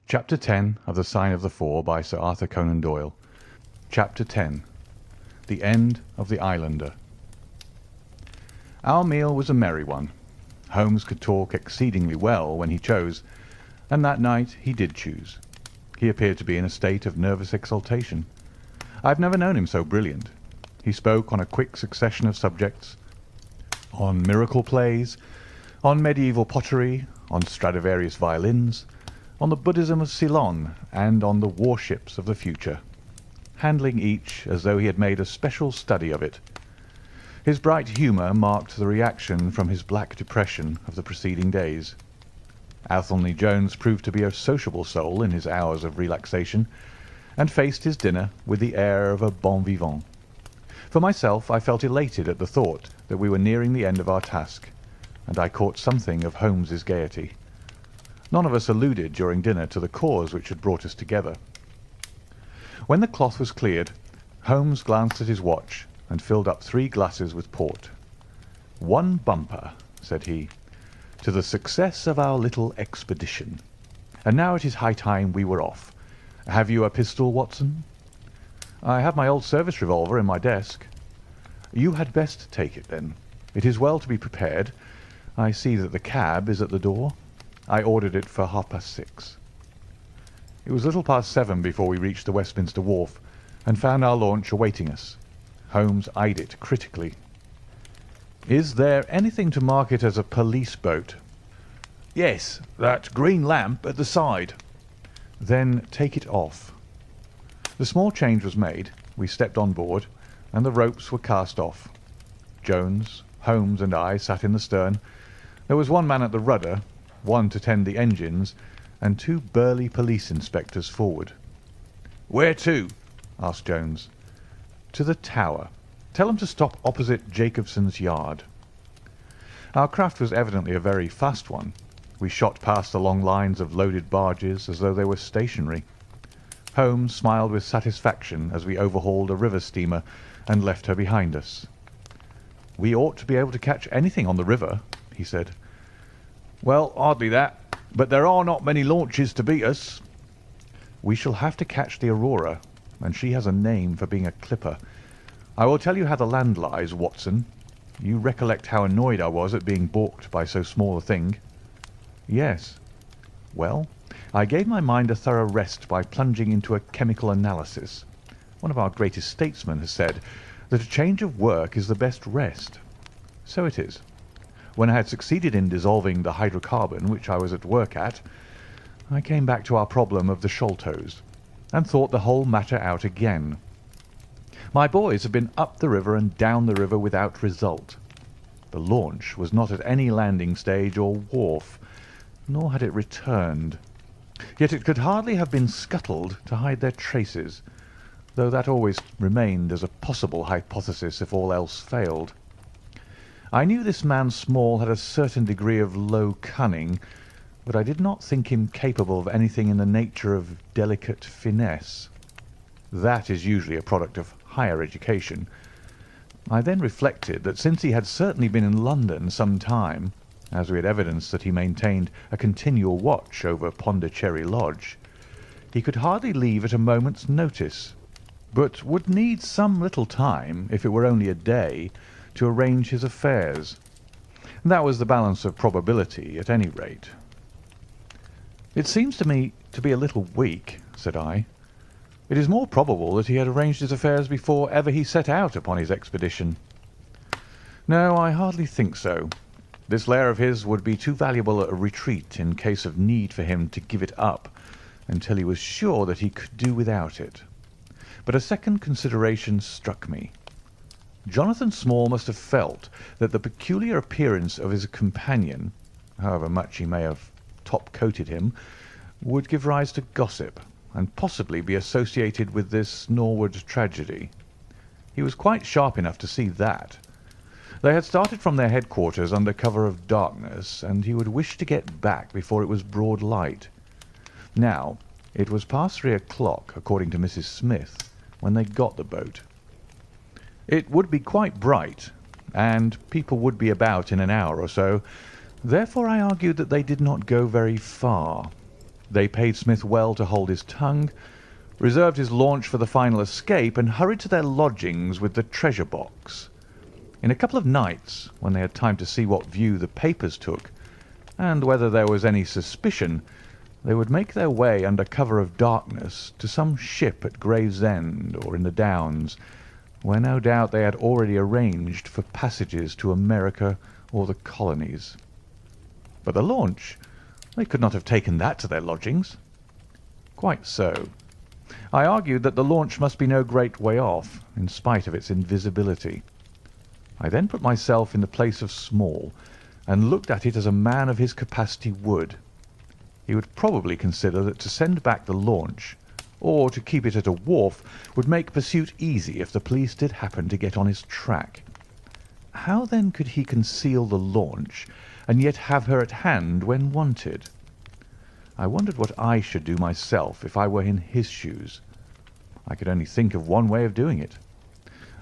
Chapter 10 of The Sign of the Four by Sir Arthur Conan Doyle. Chapter 10. The End of the Islander. Our meal was a merry one. Holmes could talk exceedingly well when he chose, and that night he did choose. He appeared to be in a state of nervous exaltation. I have never known him so brilliant. He spoke on a quick succession of subjects, on miracle plays, on medieval pottery, on Stradivarius violins, on the Buddhism of Ceylon, and on the warships of the future, handling each as though he had made a special study of it. His bright humour marked the reaction from his black depression of the preceding days. Athelney Jones proved to be a sociable soul in his hours of relaxation, and faced his dinner with the air of a bon vivant. For myself, I felt elated at the thought that we were nearing the end of our task, and I caught something of Holmes's gaiety. None of us alluded during dinner to the cause which had brought us together. When the cloth was cleared, Holmes glanced at his watch and filled up 3 glasses with port. "One bumper," said he, "to the success of our little expedition. And now it is high time we were off. Have you a pistol, Watson?" "I have my old service revolver in my desk." "You had best take it, then. It is well to be prepared. I see that the cab is at the door. I ordered it for 6:30. It was little past 7 before we reached the Westminster Wharf and found our launch awaiting us. Holmes eyed it critically. "Is there anything to mark it as a police boat?" "Yes, that green lamp at the side." "Then take it off." The small change was made, we stepped on board, and the ropes were cast off. Jones, Holmes, and I sat in the stern. There was one man at the rudder, one to tend the engines, and 2 burly police inspectors forward. "Where to?" asked Jones. "To the Tower. Tell them to stop opposite Jacobson's Yard." Our craft was evidently a very fast one. We shot past the long lines of loaded barges as though they were stationary. Holmes smiled with satisfaction as we overhauled a river steamer and left her behind us. "We ought to be able to catch anything on the river," he said. "Well, hardly that, but there are not many launches to beat us." "We shall have to catch the Aurora, and she has a name for being a clipper. I will tell you how the land lies, Watson. You recollect how annoyed I was at being balked by so small a thing?" "Yes." "Well, I gave my mind a thorough rest by plunging into a chemical analysis. One of our greatest statesmen has said that a change of work is the best rest. So it is. When I had succeeded in dissolving the hydrocarbon which I was at work at, I came back to our problem of the Sholtos, and thought the whole matter out again. My boys had been up the river and down the river without result. The launch was not at any landing stage or wharf, nor had it returned. Yet it could hardly have been scuttled to hide their traces, though that always remained as a possible hypothesis if all else failed. I knew this man Small had a certain degree of low cunning, but I did not think him capable of anything in the nature of delicate finesse. That is usually a product of higher education. I then reflected that since he had certainly been in London some time, as we had evidence that he maintained a continual watch over Pondicherry Lodge, he could hardly leave at a moment's notice, but would need some little time, if it were only a day, to arrange his affairs. That was the balance of probability, at any rate. "It seems to me to be a little weak," said I. "It is more probable that he had arranged his affairs before ever he set out upon his expedition." "No, I hardly think so. This lair of his would be too valuable a retreat in case of need for him to give it up until he was sure that he could do without it. But a second consideration struck me. Jonathan Small must have felt that the peculiar appearance of his companion, however much he may have top-coated him, would give rise to gossip, and possibly be associated with this Norwood tragedy. He was quite sharp enough to see that. They had started from their headquarters under cover of darkness, and he would wish to get back before it was broad light. Now, it was past 3 o'clock, according to Mrs. Smith, when they got the boat. It would be quite bright, and people would be about in an hour or so. Therefore I argued that they did not go very far. They paid Smith well to hold his tongue, reserved his launch for the final escape, and hurried to their lodgings with the treasure box. In a couple of nights, when they had time to see what view the papers took, and whether there was any suspicion, they would make their way under cover of darkness to some ship at Gravesend or in the Downs, where no doubt they had already arranged for passages to America or the colonies. But the launch, they could not have taken that to their lodgings. Quite so. I argued that the launch must be no great way off, in spite of its invisibility. I then put myself in the place of Small, and looked at it as a man of his capacity would. He would probably consider that to send back the launch, or to keep it at a wharf, would make pursuit easy if the police did happen to get on his track. How then could he conceal the launch, and yet have her at hand when wanted? I wondered what I should do myself if I were in his shoes. I could only think of one way of doing it.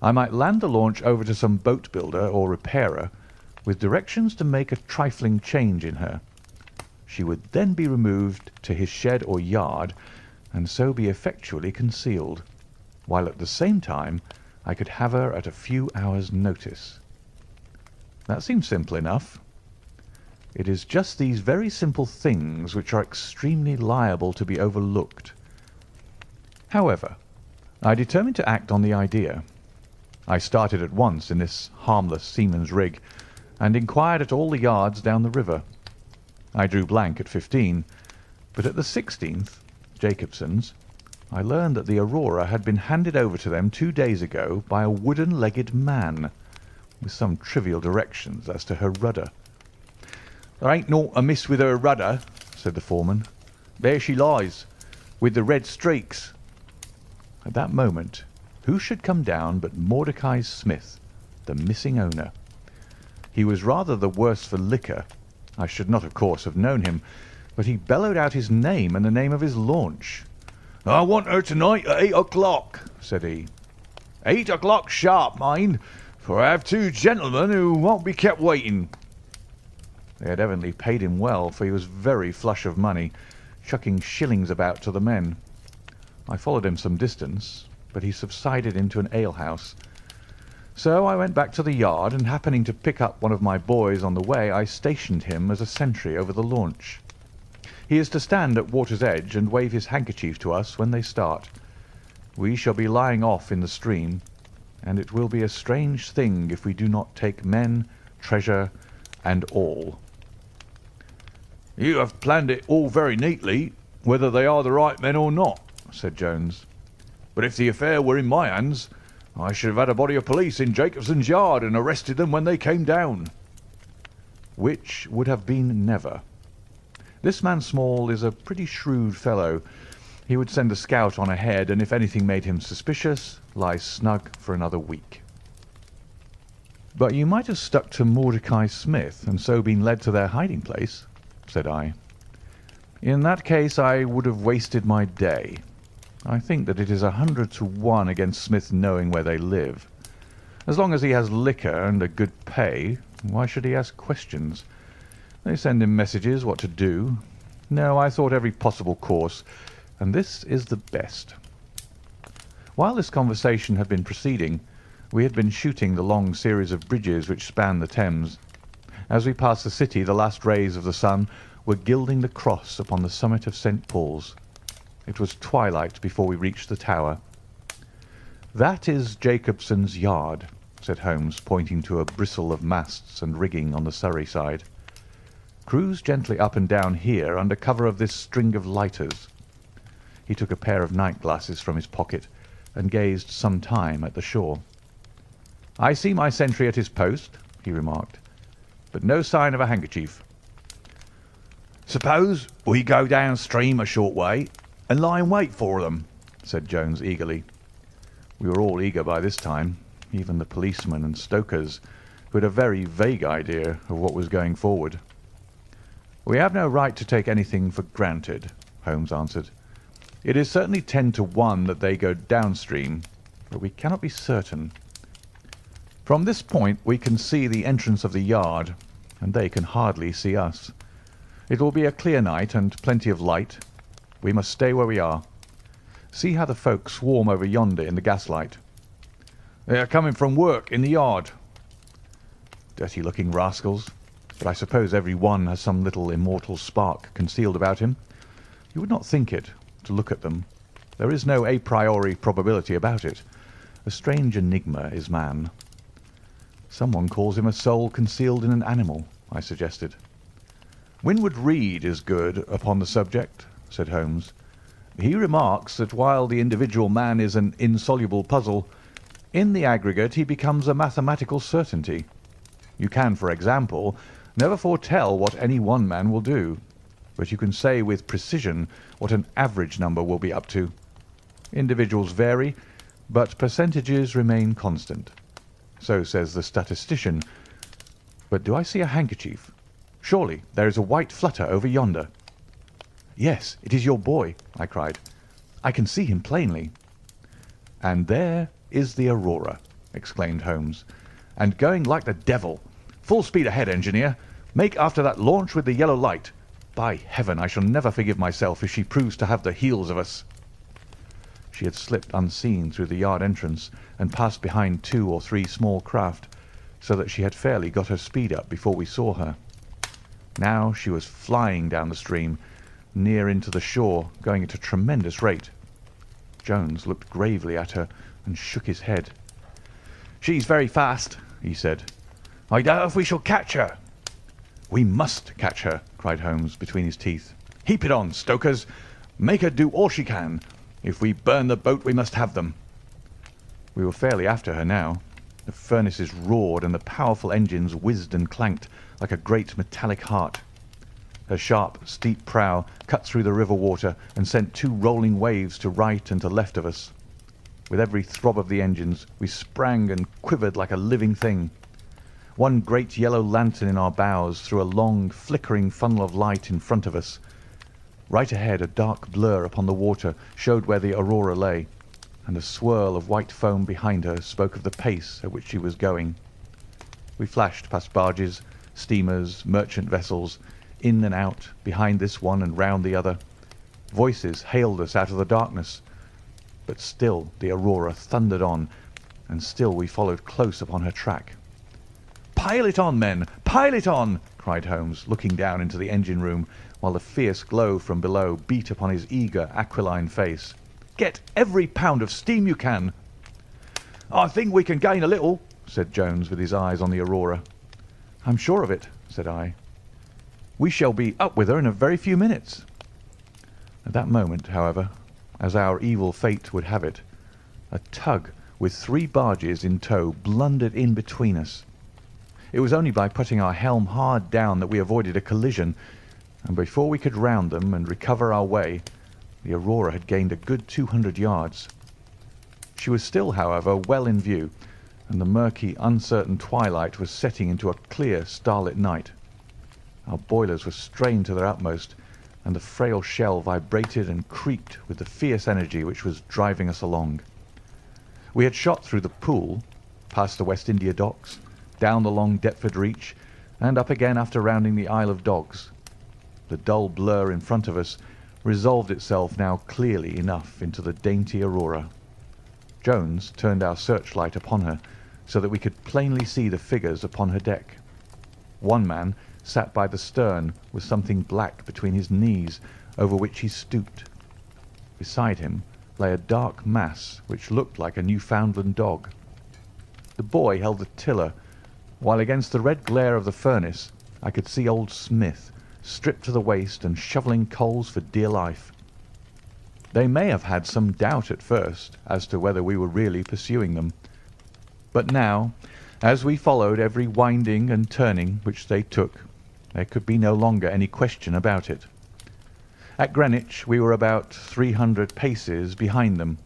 I might land the launch over to some boat builder or repairer, with directions to make a trifling change in her. She would then be removed to his shed or yard, and so be effectually concealed, while at the same time I could have her at a few hours' notice. That seemed simple enough. It is just these very simple things which are extremely liable to be overlooked. However, I determined to act on the idea. I started at once in this harmless seaman's rig, and inquired at all the yards down the river. I drew blank at 15, but at the 16th, Jacobson's, I learned that the Aurora had been handed over to them 2 days ago by a wooden-legged man, with some trivial directions as to her rudder. "There ain't naught amiss with her rudder," said the foreman. "There she lies, with the red streaks." At that moment, who should come down but Mordecai Smith, the missing owner. He was rather the worse for liquor. I should not, of course, have known him, but he bellowed out his name and the name of his launch. "I want her tonight at 8 o'clock," said he. 8 o'clock sharp, mind, for I have 2 gentlemen who won't be kept waiting." They had evidently paid him well, for he was very flush of money, chucking shillings about to the men. I followed him some distance, but he subsided into an alehouse. So I went back to the yard, and happening to pick up one of my boys on the way, I stationed him as a sentry over the launch. He is to stand at water's edge and wave his handkerchief to us when they start. We shall be lying off in the stream, and it will be a strange thing if we do not take men, treasure, and all. "You have planned it all very neatly, whether they are the right men or not," said Jones. "But if the affair were in my hands, I should have had a body of police in Jacobson's yard and arrested them when they came down." Which would have been never. This man Small is a pretty shrewd fellow. He would send a scout on ahead, and if anything made him suspicious, lie snug for another week. "But you might have stuck to Mordecai Smith, and so been led to their hiding place," said I. "In that case I would have wasted my day. I think that it is 100 to 1 against Smith knowing where they live. As long as he has liquor and a good pay, why should he ask questions? They send him messages what to do. No, I thought every possible course, and this is the best." While this conversation had been proceeding, we had been shooting the long series of bridges which span the Thames. As we passed the city, the last rays of the sun were gilding the cross upon the summit of St. Paul's. It was twilight before we reached the tower. "That is Jacobson's yard," said Holmes, pointing to a bristle of masts and rigging on the Surrey side. "Cruise gently up and down here under cover of this string of lighters." He took a pair of night glasses from his pocket and gazed some time at the shore. "I see my sentry at his post," he remarked, "but no sign of a handkerchief." "Suppose we go downstream a short way and lie in wait for them," said Jones eagerly. We were all eager by this time, even the policemen and stokers, who had a very vague idea of what was going forward. "We have no right to take anything for granted," Holmes answered. "It is certainly 10 to 1 that they go downstream, but we cannot be certain. From this point we can see the entrance of the yard, and they can hardly see us. It will be a clear night and plenty of light, We must stay where we are. See how the folk swarm over yonder in the gaslight. They are coming from work in the yard. Dirty-looking rascals, but I suppose every one has some little immortal spark concealed about him. You would not think it, to look at them. There is no a priori probability about it. A strange enigma is man. Someone calls him a soul concealed in an animal, I suggested. Winwood Reade is good upon the subject, said Holmes. He remarks that while the individual man is an insoluble puzzle, in the aggregate he becomes a mathematical certainty. You can, for example, never foretell what any one man will do, but you can say with precision what an average number will be up to. Individuals vary, but percentages remain constant. So says the statistician. But do I see a handkerchief? Surely there is a white flutter over yonder. Yes, it is your boy, I cried. I can see him plainly. And there is the Aurora, exclaimed Holmes, and going like the devil. Full speed ahead, engineer. Make after that launch with the yellow light. By heaven, I shall never forgive myself if she proves to have the heels of us. She had slipped unseen through the yard entrance and passed behind 2 or 3 small craft, so that she had fairly got her speed up before we saw her. Now she was flying down the stream, near into the shore, going at a tremendous rate. Jones looked gravely at her and shook his head. "She's very fast," he said. "I doubt if we shall catch her." "We must catch her," cried Holmes between his teeth. "Heap it on, stokers. Make her do all she can. If we burn the boat, we must have them." We were fairly after her now. The furnaces roared and the powerful engines whizzed and clanked like a great metallic heart. Her sharp, steep prow cut through the river water and sent 2 rolling waves to right and to left of us. With every throb of the engines we sprang and quivered like a living thing. One great yellow lantern in our bows threw a long, flickering funnel of light in front of us. Right ahead a dark blur upon the water showed where the Aurora lay, and a swirl of white foam behind her spoke of the pace at which she was going. We flashed past barges, steamers, merchant vessels, in and out, behind this one and round the other. Voices hailed us out of the darkness, but still the Aurora thundered on, and still we followed close upon her track. "Pile it on, men! Pile it on!" cried Holmes, looking down into the engine-room, while the fierce glow from below beat upon his eager, aquiline face. "Get every pound of steam you can." "I think we can gain a little," said Jones, with his eyes on the Aurora. "I'm sure of it," said I. "We shall be up with her in a very few minutes." At that moment, however, as our evil fate would have it, a tug with 3 barges in tow blundered in between us. It was only by putting our helm hard down that we avoided a collision, and before we could round them and recover our way, the Aurora had gained a good 200 yards. She was still, however, well in view, and the murky, uncertain twilight was setting into a clear, starlit night. Our boilers were strained to their utmost, and the frail shell vibrated and creaked with the fierce energy which was driving us along. We had shot through the Pool, past the West India Docks, down the long Deptford Reach, and up again after rounding the Isle of Dogs. The dull blur in front of us resolved itself now clearly enough into the dainty Aurora. Jones turned our searchlight upon her, so that we could plainly see the figures upon her deck. One man sat by the stern with something black between his knees, over which he stooped. Beside him lay a dark mass which looked like a Newfoundland dog. The boy held the tiller, while against the red glare of the furnace I could see old Smith, stripped to the waist and shovelling coals for dear life. They may have had some doubt at first as to whether we were really pursuing them, but now, as we followed every winding and turning which they took, there could be no longer any question about it. At Greenwich we were about 300 paces behind them.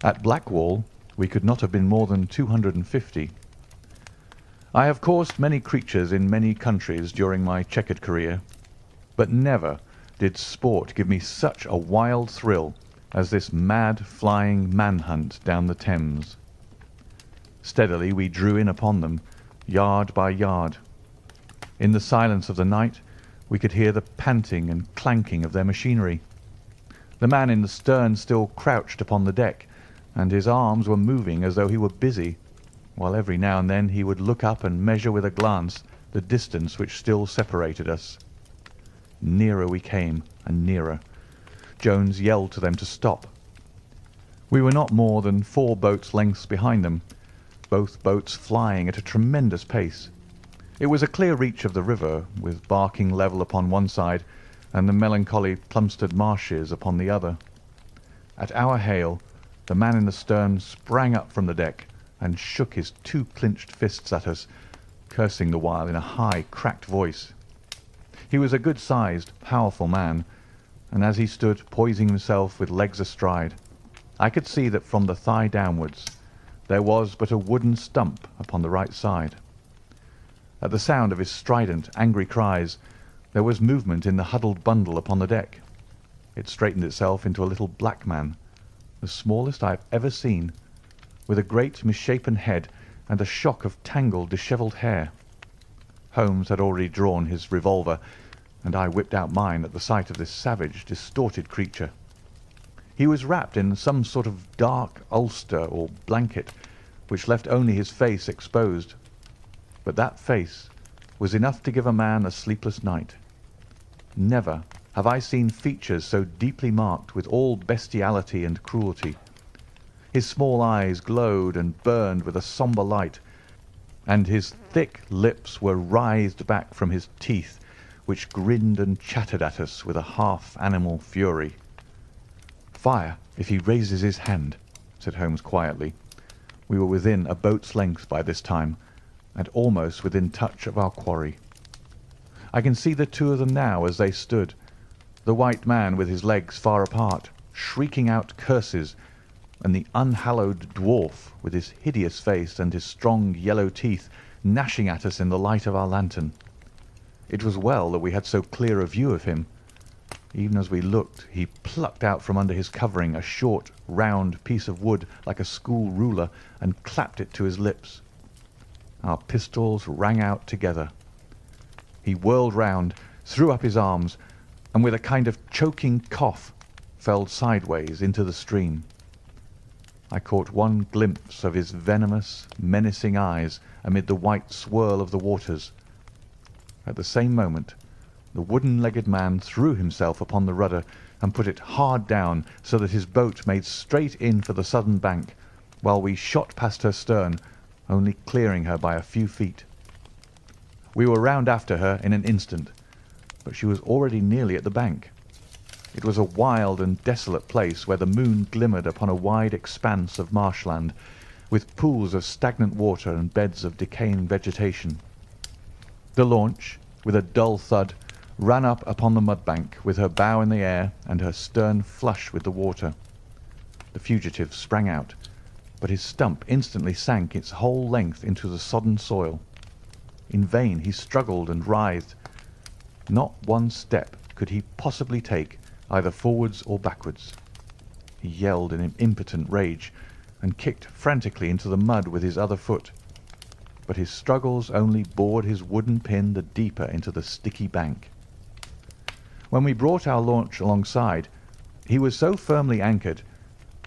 At Blackwall we could not have been more than 250. I have coursed many creatures in many countries during my checkered career, but never did sport give me such a wild thrill as this mad flying manhunt down the Thames. Steadily we drew in upon them, yard by yard. In the silence of the night We could hear the panting and clanking of their machinery. The man in the stern still crouched upon the deck, and his arms were moving as though he were busy, while every now and then he would look up and measure with a glance the distance which still separated us. Nearer we came, and nearer. Jones yelled to them to stop. We were not more than 4 boats' lengths behind them, both boats flying at a tremendous pace. It was a clear reach of the river, with Barking Level upon one side and the melancholy Plumstead marshes upon the other. At our hail, the man in the stern sprang up from the deck and shook his 2 clenched fists at us, cursing the while in a high, cracked voice. He was a good-sized, powerful man, and as he stood poising himself with legs astride, I could see that from the thigh downwards there was but a wooden stump upon the right side. At the sound of his strident, angry cries, there was movement in the huddled bundle upon the deck. It straightened itself into a little black man, the smallest I have ever seen, with a great misshapen head and a shock of tangled, dishevelled hair. Holmes had already drawn his revolver, and I whipped out mine at the sight of this savage, distorted creature. He was wrapped in some sort of dark ulster or blanket, which left only his face exposed. But that face was enough to give a man a sleepless night. Never have I seen features so deeply marked with all bestiality and cruelty. His small eyes glowed and burned with a sombre light, and his thick lips were writhed back from his teeth, which grinned and chattered at us with a half-animal fury. "Fire if he raises his hand," said Holmes quietly. We were within a boat's length by this time, and almost within touch of our quarry. I can see the 2 of them now as they stood, the white man with his legs far apart, shrieking out curses, and the unhallowed dwarf with his hideous face and his strong yellow teeth gnashing at us in the light of our lantern. It was well that we had so clear a view of him. Even as we looked, he plucked out from under his covering a short, round piece of wood like a school ruler and clapped it to his lips. Our pistols rang out together. He whirled round, threw up his arms, and with a kind of choking cough fell sideways into the stream. I caught one glimpse of his venomous, menacing eyes amid the white swirl of the waters. At the same moment, the wooden-legged man threw himself upon the rudder and put it hard down so that his boat made straight in for the southern bank, while we shot past her stern, only clearing her by a few feet. We were round after her in an instant, but she was already nearly at the bank. It was a wild and desolate place where the moon glimmered upon a wide expanse of marshland, with pools of stagnant water and beds of decaying vegetation. The launch, with a dull thud, ran up upon the mudbank with her bow in the air and her stern flush with the water. The fugitive sprang out, but his stump instantly sank its whole length into the sodden soil. In vain he struggled and writhed. Not one step could he possibly take, either forwards or backwards. He yelled in an impotent rage and kicked frantically into the mud with his other foot, but his struggles only bored his wooden pin the deeper into the sticky bank. When we brought our launch alongside, he was so firmly anchored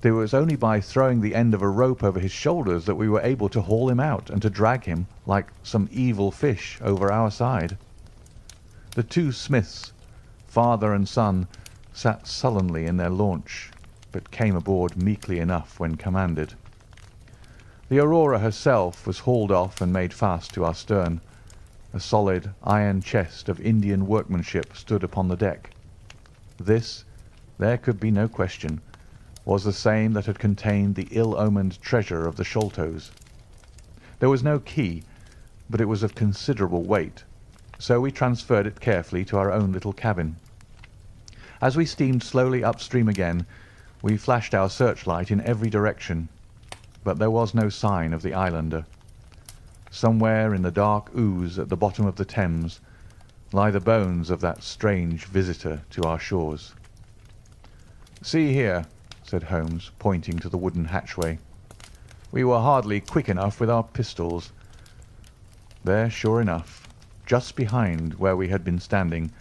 that it was only by throwing the end of a rope over his shoulders that we were able to haul him out and to drag him, like some evil fish, over our side. The 2 Smiths, father and son, sat sullenly in their launch, but came aboard meekly enough when commanded. The Aurora herself was hauled off and made fast to our stern. A solid iron chest of Indian workmanship stood upon the deck. This, there could be no question, was the same that had contained the ill-omened treasure of the Sholtos. There was no key, but it was of considerable weight, so we transferred it carefully to our own little cabin. As we steamed slowly upstream again, we flashed our searchlight in every direction, but there was no sign of the islander. Somewhere in the dark ooze at the bottom of the Thames lie the bones of that strange visitor to our shores. "See here," said Holmes, pointing to the wooden hatchway. "We were hardly quick enough with our pistols." There, sure enough, just behind where we had been standing,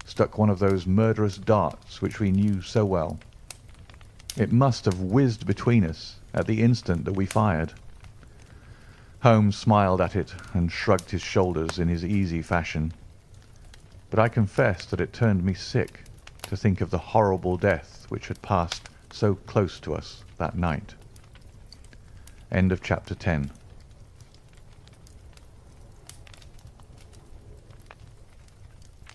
stuck one of those murderous darts which we knew so well. It must have whizzed between us at the instant that we fired. Holmes smiled at it and shrugged his shoulders in his easy fashion. But I confess that it turned me sick to think of the horrible death which had passed so close to us that night. End of chapter 10.